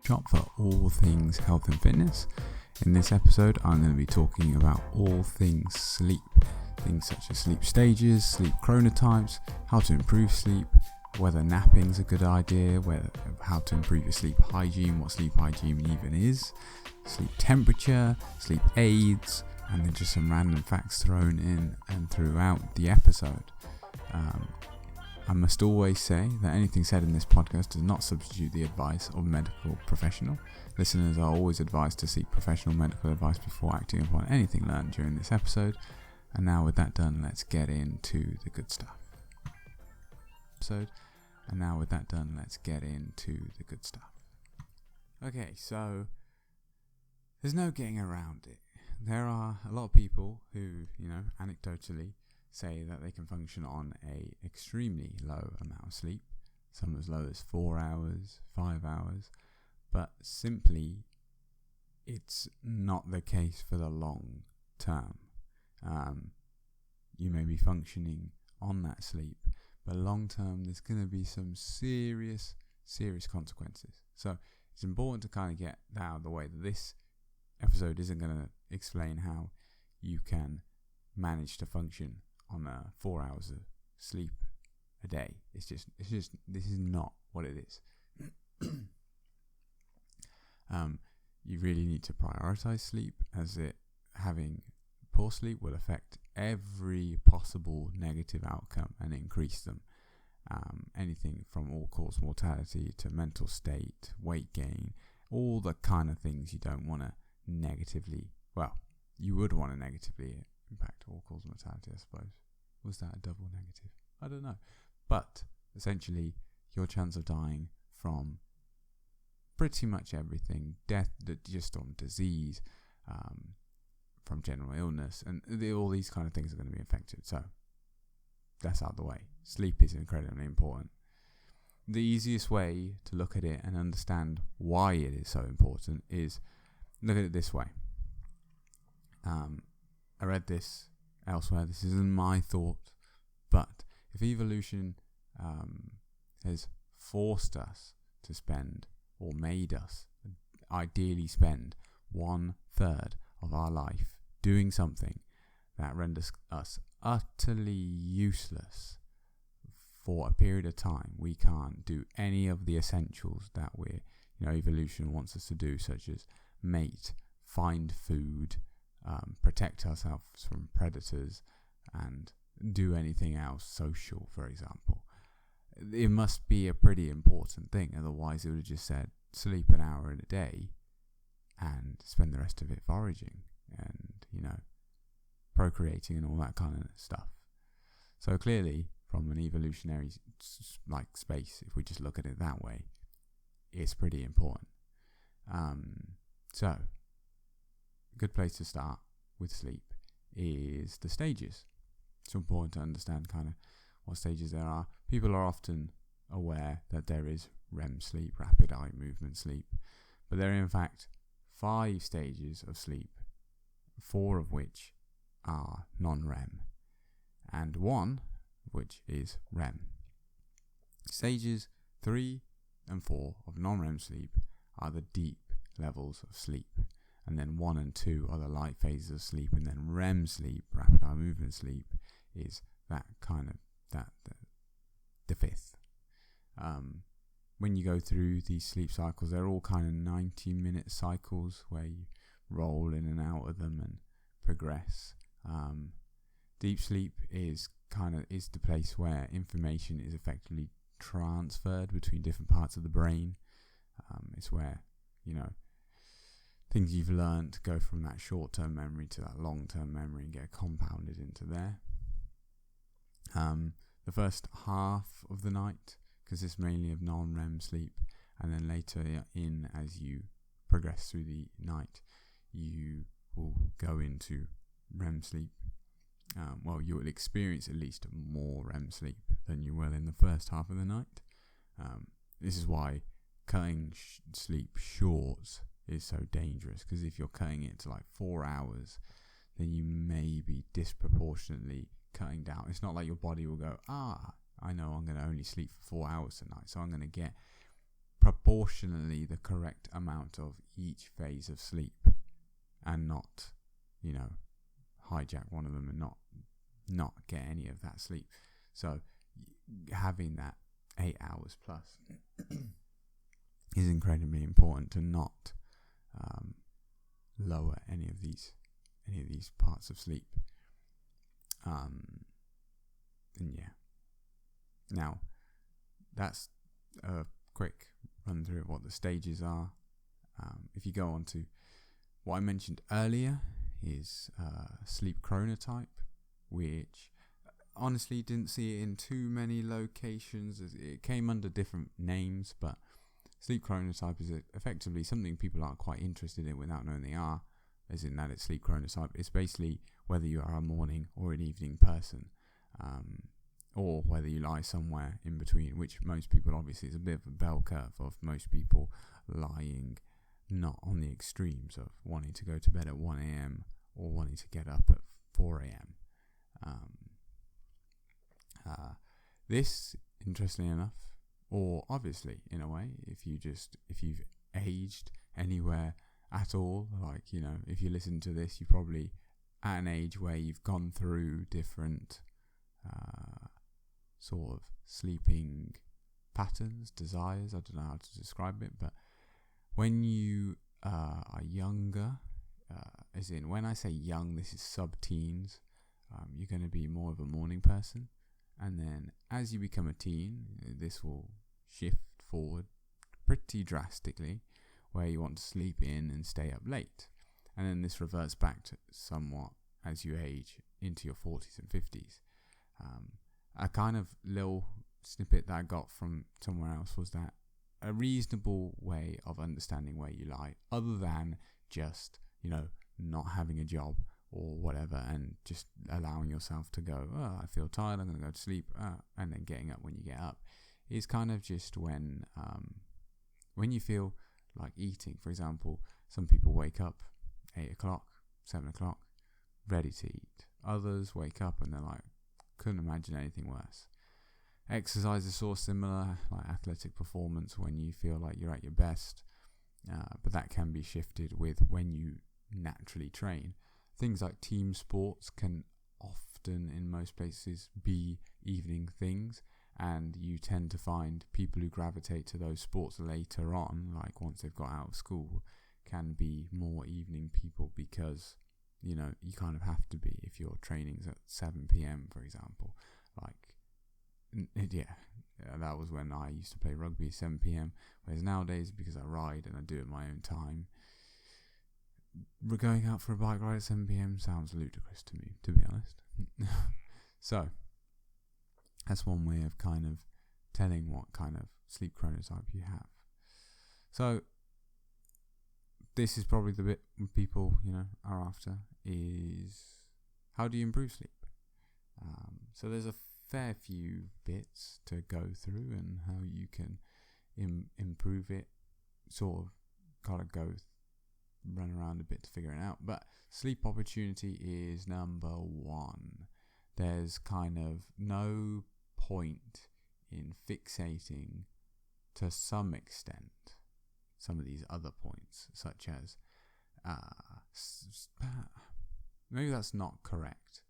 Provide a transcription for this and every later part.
Shop for all things health and fitness. In this episode, I'm going to be talking about all things sleep. Things such as sleep stages, sleep chronotypes, how to improve sleep, whether napping's a good idea, how to improve your sleep hygiene, what sleep hygiene even is, sleep temperature, sleep aids, and then just some random facts thrown in and throughout the episode. I must always say that anything said in this podcast does not substitute the advice of a medical professional. Listeners are always advised to seek professional medical advice before acting upon anything learned during this episode. And now with that done, let's get into the good stuff. Okay, so there's no getting around it. There are a lot of people who, anecdotally say that they can function on a extremely low amount of sleep, some as low as 4 hours, 5 hours, but simply it's not the case for the long term. You may be functioning on that sleep, but long term there's going to be some serious consequences. So it's important to kind of get that out of the way, that this episode isn't going to explain how you can manage to function on 4 hours of sleep a day. It's just this is not what it is. You really need to prioritize sleep, as having poor sleep will affect every possible negative outcome and increase them. Anything from all-cause mortality to mental state, weight gain, all the kind of things you don't want to negatively, you would want to negatively impact all-cause mortality, I suppose. Was that a double negative? I don't know. But essentially, your chance of dying from pretty much everything, death just on disease, from general illness, and all these kind of things are going to be affected. So that's out of the way. Sleep is incredibly important. The easiest way to look at it and understand why it is so important is look at it this way. I read this elsewhere. This isn't my thought, but if evolution has forced us to spend, or made us ideally spend 1/3 of our life doing something that renders us utterly useless for a period of time, we can't do any of the essentials that evolution wants us to do, such as mate, find food, protect ourselves from predators, and do anything else social, for example. It must be a pretty important thing, otherwise it would have just said sleep an hour in a day and spend the rest of it foraging and procreating and all that kind of stuff. So clearly, from an evolutionary space, if we just look at it that way, it's pretty important. So a good place to start with sleep is the stages. It's important to understand kind of what stages there are. People are often aware that there is REM sleep, rapid eye movement sleep, but there are in fact 5 stages of sleep, 4 of which are non-REM, and 1 of which is REM. Stages 3 and 4 of non-REM sleep are the deep levels of sleep, and then 1 and 2 are the light phases of sleep, and then REM sleep, rapid eye movement sleep, is that kind of the 5th. When you go through these sleep cycles, they're all kind of 90-minute cycles where you roll in and out of them and progress. Deep sleep is the place where information is effectively transferred between different parts of the brain. It's where things you've learned go from that short-term memory to that long-term memory and get compounded into there. The first half of the night consists mainly of non-REM sleep, and then later as you progress through the night, you will go into REM sleep. You will experience at least more REM sleep than you will in the first half of the night. This is why cutting sleep short is so dangerous, because if you're cutting it to 4 hours, then you may be disproportionately cutting down. It's not like your body will go, I know I'm going to only sleep for 4 hours tonight, so I'm going to get proportionally the correct amount of each phase of sleep, and not, hijack one of them and not get any of that sleep. So having that 8 hours plus is incredibly important to not lower any of these parts of sleep. And yeah, now that's a quick run through of what the stages are. If you go on to what I mentioned earlier is sleep chronotype, which honestly didn't see it in too many locations. It came under different names, but sleep chronotype is effectively something people are quite interested in without knowing they are, as in that it's sleep chronotype. It's basically whether you are a morning or an evening person, or whether you lie somewhere in between, which most people, obviously, is a bit of a bell curve of most people lying not on the extremes of wanting to go to bed at 1 a.m. or wanting to get up at 4 a.m. This, interestingly enough, or obviously in a way, if you've aged anywhere at all, like, if you listen to this, you're probably at an age where you've gone through different sort of sleeping patterns, desires. I don't know how to describe it, but when you are younger, as in when I say young, this is sub-teens, you're going to be more of a morning person. And then as you become a teen, this will shift forward pretty drastically, where you want to sleep in and stay up late. And then this reverts back to somewhat as you age into your 40s and 50s. A kind of little snippet that I got from somewhere else was that a reasonable way of understanding where you lie, other than just, not having a job or whatever, and just allowing yourself to go, I feel tired, I'm going to go to sleep, and then getting up when you get up, is kind of just when you feel like eating. For example, some people wake up 8 o'clock, 7 o'clock, ready to eat. Others wake up and they're like, couldn't imagine anything worse. Exercise is sort of similar, like athletic performance, when you feel like you're at your best, but that can be shifted with when you naturally train. Things like team sports can often, in most places, be evening things, and you tend to find people who gravitate to those sports later on, like once they've got out of school, can be more evening people, because you kind of have to be if your training's at 7 p.m, for example. That was when I used to play rugby at 7 p.m, whereas nowadays, because I ride and I do it my own time, going out for a bike ride at 7 p.m. sounds ludicrous to me, to be honest. So that's one way of kind of telling what kind of sleep chronotype you have. So this is probably the bit people are after, is how do you improve sleep? So there's a fair few bits to go through, and how you can improve it, sort of kind of run around a bit to figure it out. But sleep opportunity is number one. There's kind of no point in fixating, to some extent, some of these other points, such as maybe that's not correct.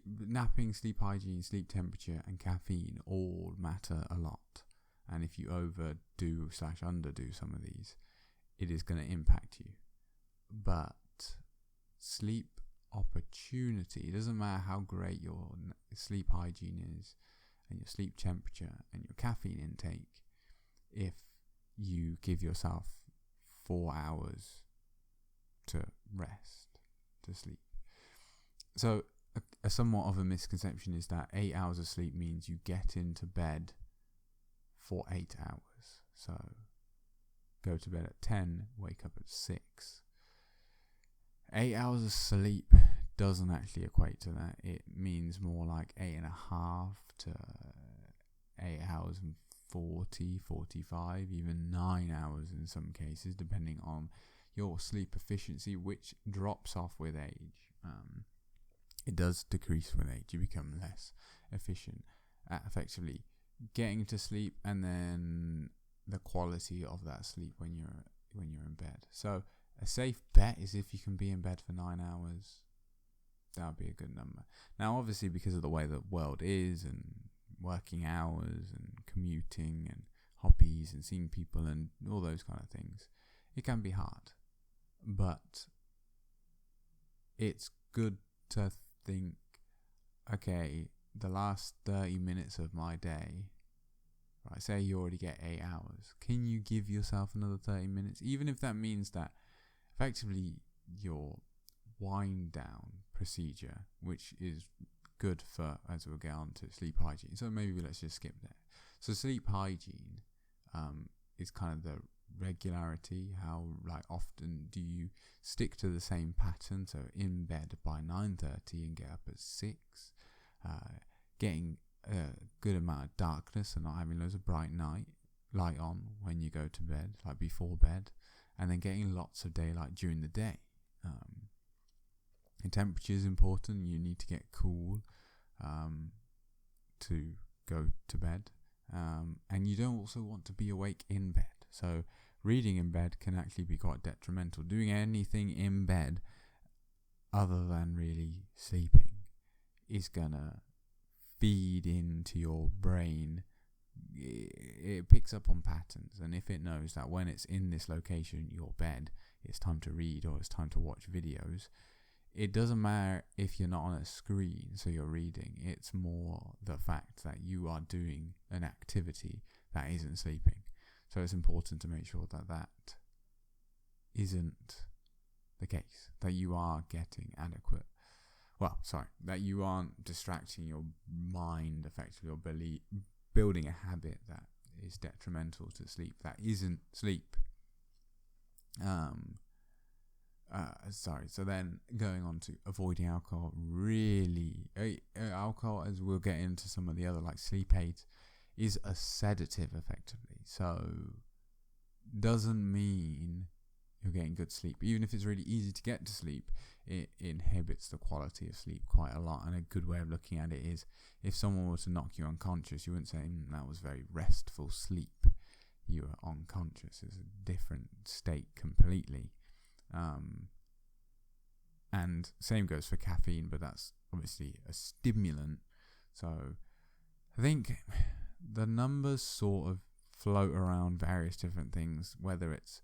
Napping, sleep hygiene, sleep temperature, and caffeine all matter a lot. And if you overdo / underdo some of these, it is going to impact you. But sleep opportunity, it doesn't matter how great your sleep hygiene is, and your sleep temperature, and your caffeine intake, if you give yourself 4 hours to rest, to sleep. So a somewhat of a misconception is that 8 hours of sleep means you get into bed for 8 hours. So go to bed at 10, wake up at 6. 8 hours of sleep doesn't actually equate to that. It means more like 8.5 to 8 hours and 40, 45, even 9 hours in some cases, depending on your sleep efficiency, which drops off with age. it does decrease with age. You become less efficient at effectively getting to sleep, and then the quality of that sleep when you're in bed. So a safe bet is if you can be in bed for 9 hours, that would be a good number. Now, obviously, because of the way the world is, and working hours, and commuting, and hobbies, and seeing people, and all those kind of things, it can be hard. But it's good to think, okay, the last 30 minutes of my day, right, say you already get 8 hours, can you give yourself another 30 minutes? Even if that means that effectively your wind down procedure, which is good for, as we'll get on to, sleep hygiene. So maybe let's just skip there. So sleep hygiene is kind of the regularity, how often do you stick to the same pattern, so in bed by 9:30 and get up at 6, getting a good amount of darkness and not having loads of bright light on when you go to bed, like before bed, and then getting lots of daylight during the day. And temperature is important. You need to get cool to go to bed, and you don't also want to be awake in bed. So reading in bed can actually be quite detrimental. Doing anything in bed other than really sleeping is gonna feed into your brain. It picks up on patterns, and if it knows that when it's in this location, your bed, it's time to read or it's time to watch videos, it doesn't matter if you're not on a screen, so you're reading. It's more the fact that you are doing an activity that isn't sleeping. So it's important to make sure that that isn't the case, that you are getting adequate. That you aren't distracting your mind effectively, or building a habit that is detrimental to sleep, that isn't sleep. So then going on to avoiding alcohol, alcohol, as we'll get into some of the other sleep aids, is a sedative effectively. So doesn't mean you're getting good sleep. Even if it's really easy to get to sleep, it inhibits the quality of sleep quite a lot. And a good way of looking at it is, if someone were to knock you unconscious, you wouldn't say, that was very restful sleep. You were unconscious. It's a different state completely. And same goes for caffeine, but that's obviously a stimulant. So I think the numbers sort of float around various different things, whether it's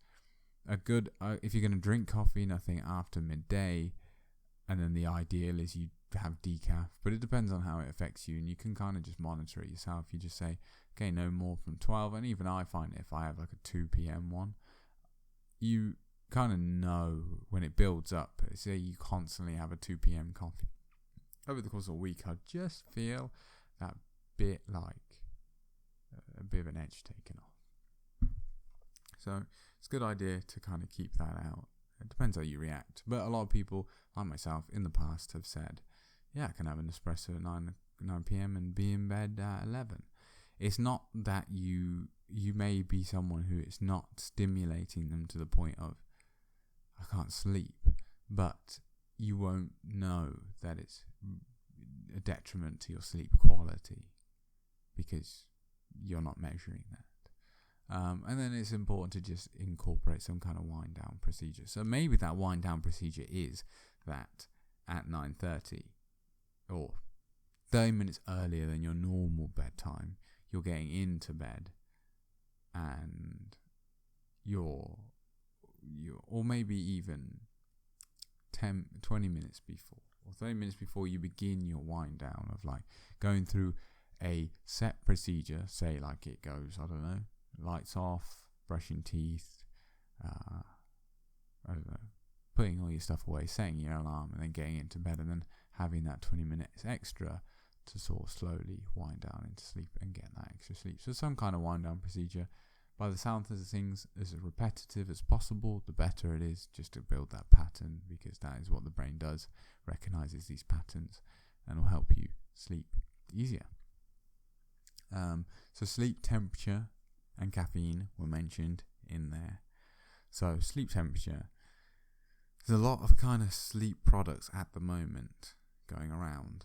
a good, if you're going to drink coffee, nothing after midday, and then the ideal is you have decaf, but it depends on how it affects you, and you can kind of just monitor it yourself. You just say, okay, no more from 12, and even I find if I have a 2 p.m. one, you kind of know when it builds up. Say you constantly have a 2 p.m. coffee, over the course of a week, I just feel that bit a bit of an edge taken off. So it's a good idea to kind of keep that out. It depends how you react, but a lot of people, like myself, in the past have said, I can have an espresso at 9 p.m. and be in bed at 11. It's not that you may be someone who it's not stimulating them to the point of, I can't sleep, but you won't know that it's a detriment to your sleep quality because you're not measuring that. And then it's important to just incorporate some kind of wind down procedure. So maybe that wind down procedure is that at 9:30 or 30 minutes earlier than your normal bedtime, you're getting into bed, and or maybe even 20 minutes before or 30 minutes before you begin your wind down of going through a set procedure. Say it goes, I don't know, lights off, brushing teeth, putting all your stuff away, setting your alarm, and then getting into bed, and then having that 20 minutes extra to sort of slowly wind down into sleep and get that extra sleep. So some kind of wind down procedure. By the sound of things, as repetitive as possible, the better it is, just to build that pattern, because that is what the brain does, recognizes these patterns, and will help you sleep easier. So sleep temperature and caffeine were mentioned in there. So sleep temperature, there's a lot of kind of sleep products at the moment. going around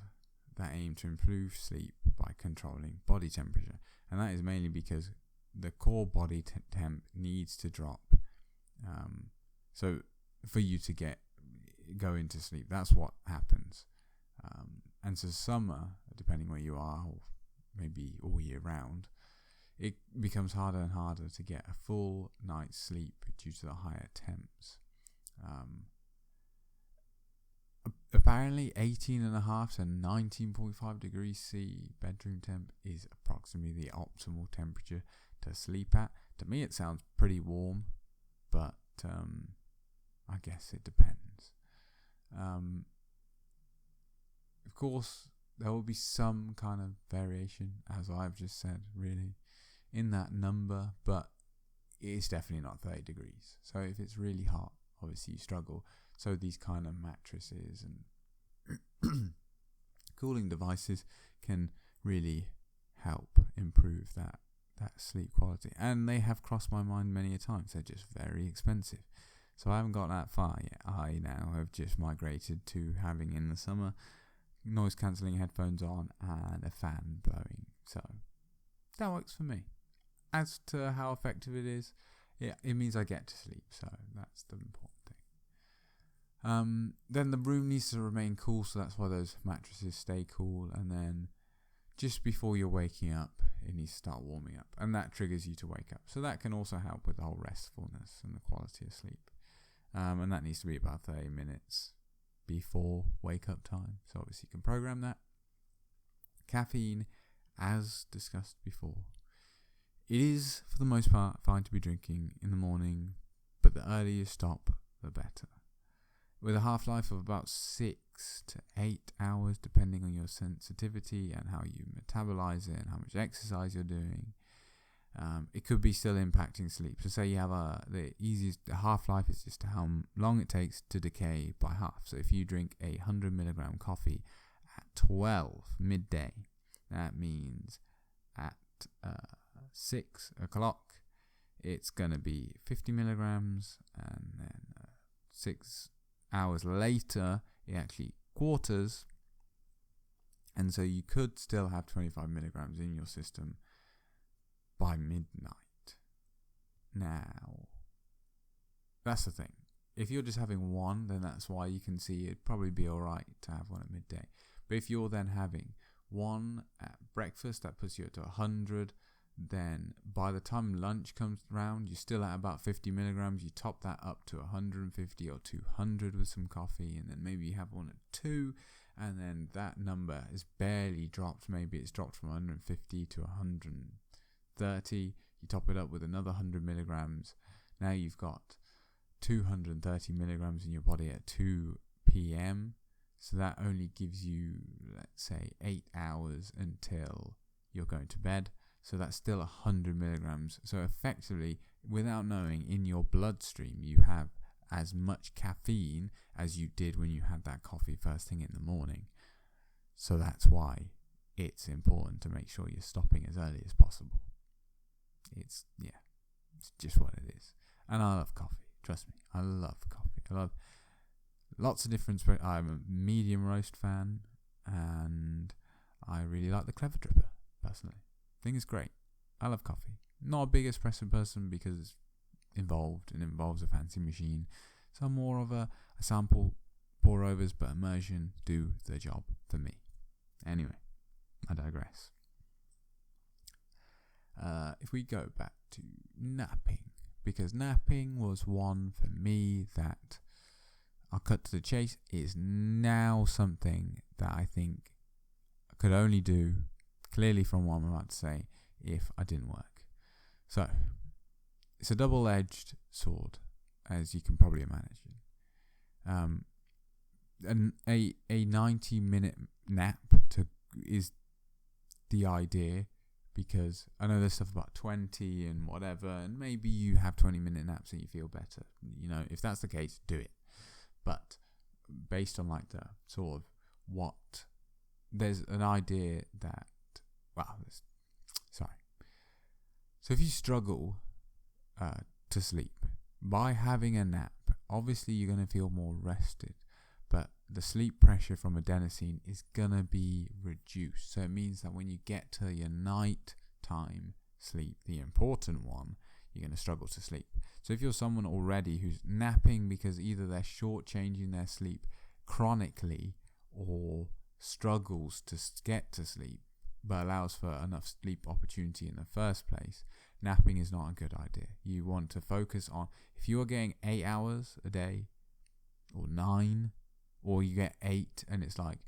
that aim to improve sleep by controlling body temperature, and that is mainly because the core body temp needs to drop. So for you to go into sleep, that's what happens. And so summer, depending where you are, or maybe all year round, it becomes harder and harder to get a full night's sleep due to the higher temps. Apparently 18.5 to 19.5 degrees C bedroom temp is approximately the optimal temperature to sleep at. To me it sounds pretty warm, but I guess it depends. Of course there will be some kind of variation, as I've just said, really, in that number, but it's definitely not 30 degrees. So if it's really hot, obviously you struggle. So these kind of mattresses and cooling devices can really help improve that sleep quality. And they have crossed my mind many a times. They're just very expensive. So I haven't got that far yet. I now have just migrated to having, in the summer, noise cancelling headphones on and a fan blowing. So that works for me. As to how effective it is, it means I get to sleep. So that's the important thing. Then the room needs to remain cool, so that's why those mattresses stay cool. And then just before you're waking up, it needs to start warming up, and that triggers you to wake up. So that can also help with the whole restfulness and the quality of sleep. And that needs to be about 30 minutes before wake up time. So obviously you can program that. Caffeine, as discussed before, it is for the most part fine to be drinking in the morning, but the earlier you stop, the better. With a half-life of about 6 to 8 hours, depending on your sensitivity and how you metabolize it and how much exercise you're doing, it could be still impacting sleep. So say you have the half-life is just how long it takes to decay by half. So if you drink a 100 milligram coffee at 12 midday, that means at 6 o'clock it's going to be 50 milligrams, and then 6 hours later it actually quarters, and so you could still have 25 milligrams in your system by midnight. Now that's the thing, if you're just having one, then that's why you can see it'd probably be alright to have one at midday. But if you're then having one at breakfast, that puts you up to 100. Then by the time lunch comes round, you're still at about 50 milligrams. You top that up to 150 or 200 with some coffee, and then maybe you have one at 2, and then that number is barely dropped. Maybe it's dropped from 150 to 130. You top it up with another 100 milligrams. Now you've got 230 milligrams in your body at 2 p.m. So that only gives you, let's say, 8 hours until you're going to bed. So that's still 100 milligrams. So effectively, without knowing, in your bloodstream, you have as much caffeine as you did when you had that coffee first thing in the morning. So that's why it's important to make sure you're stopping as early as possible. It's just what it is. And I love coffee. Trust me, I love coffee. I love lots of different. I'm a medium roast fan, and I really like the Clever Dripper, personally. I think it's great. I love coffee. Not a big espresso person because it's involved and involves a fancy machine. So I'm more of a sample pour overs, but immersion do the job for me. Anyway, I digress. If we go back to napping, because napping was one for me that, I'll cut to the chase, is now something that I think I could only do, clearly from what I'm about to say, if I didn't work. So it's a double-edged sword, as you can probably imagine. A 90-minute nap is the idea, because I know there's stuff about 20 and whatever, and maybe you have 20-minute naps and you feel better. If that's the case, do it. But based on like the sort of what, there's an idea that, So if you struggle to sleep, by having a nap, obviously you're going to feel more rested. But the sleep pressure from adenosine is going to be reduced. So it means that when you get to your night time sleep, the important one, you're going to struggle to sleep. So if you're someone already who's napping because either they're shortchanging their sleep chronically or struggles to get to sleep but allows for enough sleep opportunity in the first place, napping is not a good idea. You want to focus on, if you are getting 8 hours a day or 9, or you get 8 and it's like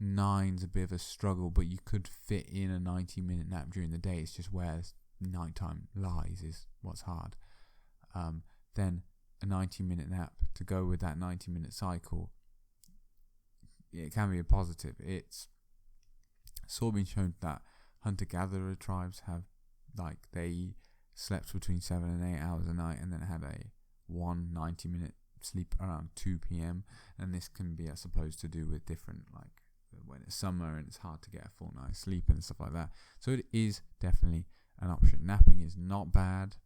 9's a bit of a struggle, but you could fit in a 90-minute nap during the day, it's just where nighttime lies is what's hard. Then a 90-minute nap to go with that 90-minute cycle, it can be a positive. It's sort of been shown that hunter-gatherer tribes have, like, they slept between 7 and 8 hours a night and then had a 90-minute sleep around 2 p.m. and this can be, I suppose, to do with different, like, when it's summer and it's hard to get a full night's sleep and stuff like that. So it is definitely an option. Napping is not bad.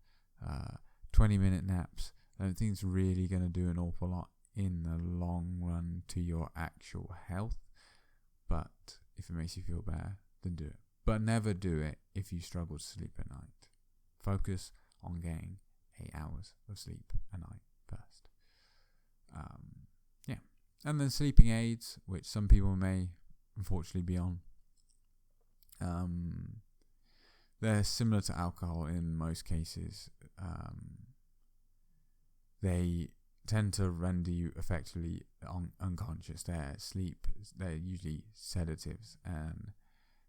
20-minute naps, I don't think it's really going to do an awful lot in the long run to your actual health, but if it makes you feel better, then do it. But never do it if you struggle to sleep at night. Focus on getting 8 hours of sleep a night first. And then sleeping aids, which some people may unfortunately be on. They're similar to alcohol in most cases. They tend to render you effectively unconscious. They're usually sedatives, and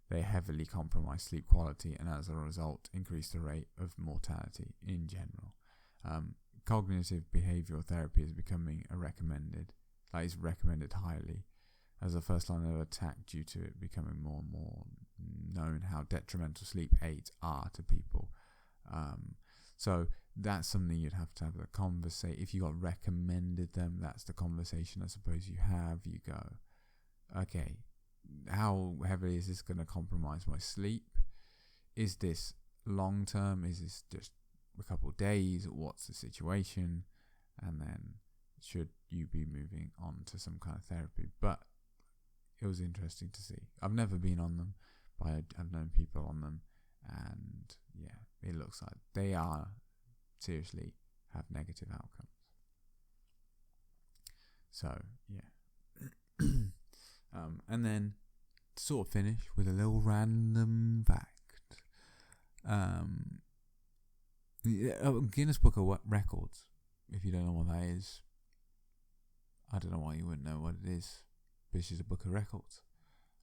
they heavily compromise sleep quality, and as a result increase the rate of mortality in general. Cognitive behavioral therapy is becoming is recommended highly as a first line of attack due to it becoming more and more known how detrimental sleep aids are to people. So that's something you'd have to have a conversation. If you got recommended them, that's the conversation I suppose you have. You go, okay, how heavily is this going to compromise my sleep? Is this long term? Is this just a couple of days? What's the situation? And then should you be moving on to some kind of therapy? But it was interesting to see. I've never been on them, but I've known people on them, and yeah, it looks like they are seriously have negative outcomes. So yeah. And then to sort of finish with a little random fact. Guinness Book of Records, if you don't know what that is, I don't know why you wouldn't know what it is, but it's just a book of records.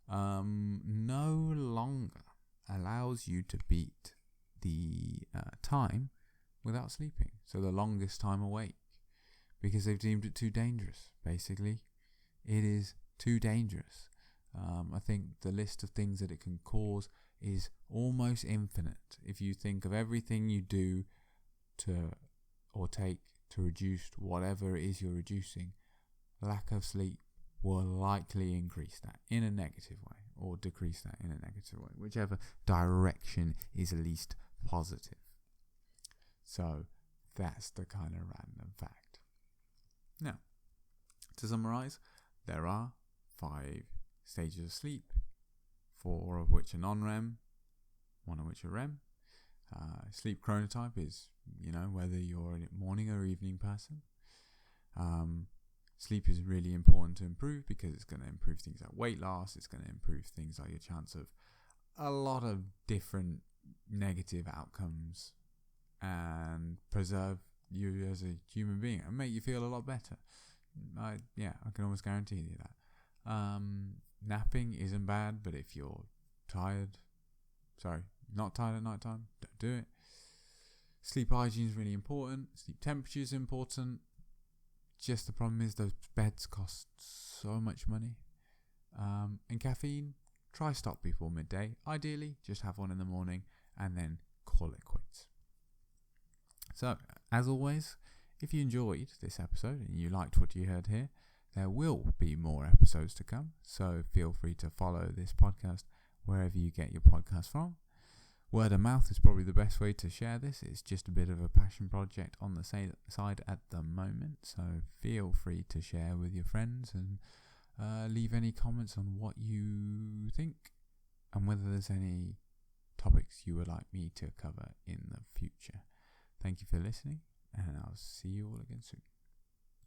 No longer allows you to beat the time without sleeping. So the longest time awake, because they've deemed it too dangerous, basically. It is too dangerous. I think the list of things that it can cause is almost infinite. If you think of everything you do to or take to reduce whatever it is you're reducing, lack of sleep will likely increase that in a negative way or decrease that in a negative way, whichever direction is least positive. So that's the kind of random fact. Now, to summarize, there are 5 stages of sleep, 4 of which are non-REM, 1 of which are REM. Sleep chronotype is, whether you're a morning or evening person. Sleep is really important to improve because it's going to improve things like weight loss. It's going to improve things like your chance of a lot of different negative outcomes and preserve you as a human being and make you feel a lot better. I can almost guarantee you that. Napping isn't bad, but if you're not tired at night time, don't do it. Sleep hygiene is really important. Sleep temperature is important. Just the problem is those beds cost so much money. And caffeine, try stop before midday. Ideally, just have one in the morning and then call it quits. So, as always, if you enjoyed this episode and you liked what you heard here, there will be more episodes to come. So feel free to follow this podcast wherever you get your podcast from. Word of mouth is probably the best way to share this. It's just a bit of a passion project on the side at the moment. So feel free to share with your friends and leave any comments on what you think and whether there's any topics you would like me to cover in the future. Thank you for listening, and I'll see you all again soon.